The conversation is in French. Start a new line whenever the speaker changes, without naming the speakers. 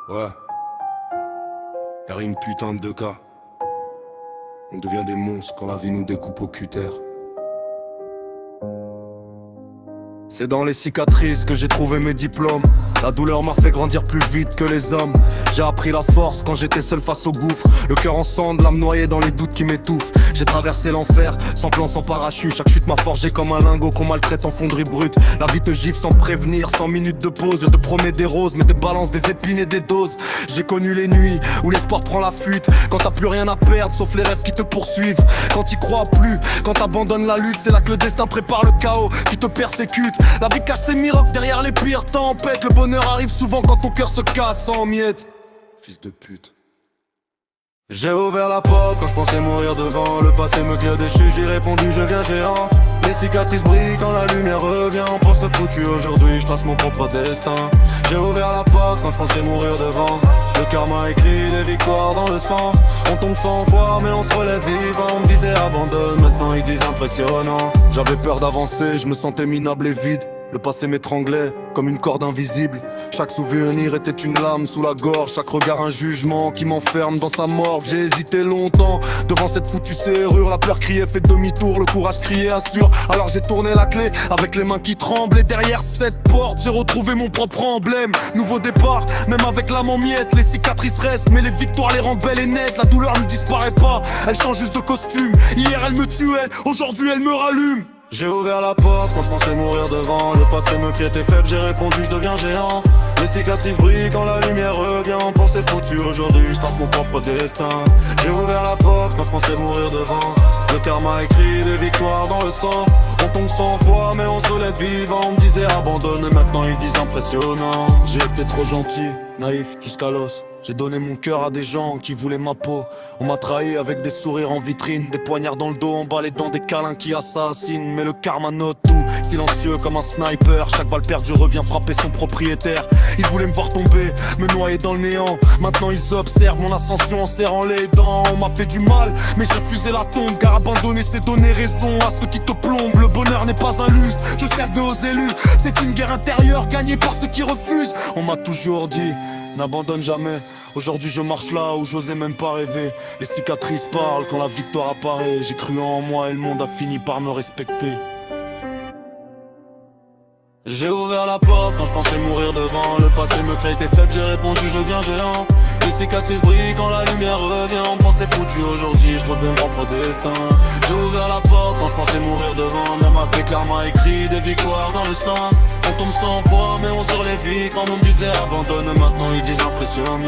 Ouais, y'a une putain de cas. On devient des monstres quand la vie nous découpe au cutter. C'est dans les cicatrices que j'ai trouvé mes diplômes. La douleur m'a fait grandir plus vite que les hommes. J'ai appris la force quand j'étais seul face au gouffre. Le cœur en cendres, l'âme noyée dans les doutes qui m'étouffent. J'ai traversé l'enfer, sans plan, sans parachute. Chaque chute m'a forgé comme un lingot qu'on maltraite en fonderie brute. La vie te gifle sans prévenir, 100 minutes de pause. Je te promets des roses, mais te balance des épines et des doses. J'ai connu les nuits où l'espoir prend la fuite. Quand t'as plus rien à perdre, sauf les rêves qui te poursuivent. Quand t'y crois plus, quand t'abandonnes la lutte, c'est là que le destin prépare le chaos qui te persécute. La vie cache ses miracles derrière les pires tempêtes. Le bonheur arrive souvent quand ton cœur se casse en miettes. Fils de pute. J'ai ouvert la porte quand je pensais mourir devant. Le passé me crie déchu, j'ai répondu je viens géant. Les cicatrices brillent quand la lumière revient. On pense au foutu aujourd'hui, je trace mon propre destin. J'ai ouvert la porte quand je pensais mourir devant. Le karma écrit des victoires dans le sang. On tombe 100 fois mais on se relève vivant. On me disait abandonne, maintenant ils disent impressionnant. J'avais peur d'avancer, je me sentais minable et vide. Le passé m'étranglait comme une corde invisible. Chaque souvenir était une lame sous la gorge. Chaque regard un jugement qui m'enferme dans sa morgue. J'ai hésité longtemps devant cette foutue serrure. La peur criait fait demi-tour, le courage criait assure. Alors j'ai tourné la clé avec les mains qui tremblent. Et derrière cette porte j'ai retrouvé mon propre emblème. Nouveau départ, même avec l'âme en miettes. Les cicatrices restent mais les victoires les rendent belles et nettes. La douleur ne disparaît pas, elle change juste de costume. Hier elle me tuait, aujourd'hui elle me rallume. J'ai ouvert la porte quand je pensais mourir devant. Le passé me criait t'es faible, j'ai répondu je deviens géant. Les cicatrices brillent quand la lumière revient. On pensait foutu aujourd'hui, je trace mon propre destin. J'ai ouvert la porte quand je pensais mourir devant. Le karma écrit des victoires dans le sang. On tombe 100 fois mais on se relève vivant. On me disait abandonne, maintenant ils disent impressionnant. J'ai été trop gentil, naïf jusqu'à l'os. J'ai donné mon cœur à des gens qui voulaient ma peau. On m'a trahi avec des sourires en vitrine, des poignards dans le dos, emballés dans des câlins qui assassinent. Mais le karma note tout, silencieux comme un sniper. Chaque balle perdue revient frapper son propriétaire. Ils voulaient me voir tomber, me noyer dans le néant. Maintenant ils observent mon ascension en serrant les dents. On m'a fait du mal, mais j'ai refusé la tombe. Car abandonner c'est donner raison à ceux qui te plombent. Le bonheur n'est pas un luxe, je servais aux élus. C'est une guerre intérieure gagnée par ceux qui refusent. On m'a toujours dit n'abandonne jamais. Aujourd'hui je marche là où j'osais même pas rêver. Les cicatrices parlent quand la victoire apparaît. J'ai cru en moi et le monde a fini par me respecter. J'ai ouvert la porte quand je pensais mourir devant. Le passé me criait t'es faible, j'ai répondu je viens géant. Les cicatrices brillent quand la lumière revient. On pensait foutu aujourd'hui, je trouvais mon propre destin. J'ai ouvert la porte quand je pensais mourir devant. Même avec karma écrit des victoires dans le sang. On tombe 100 fois mais on se relève vite. Quand mon but est abandonne, maintenant ils disent impressionnant.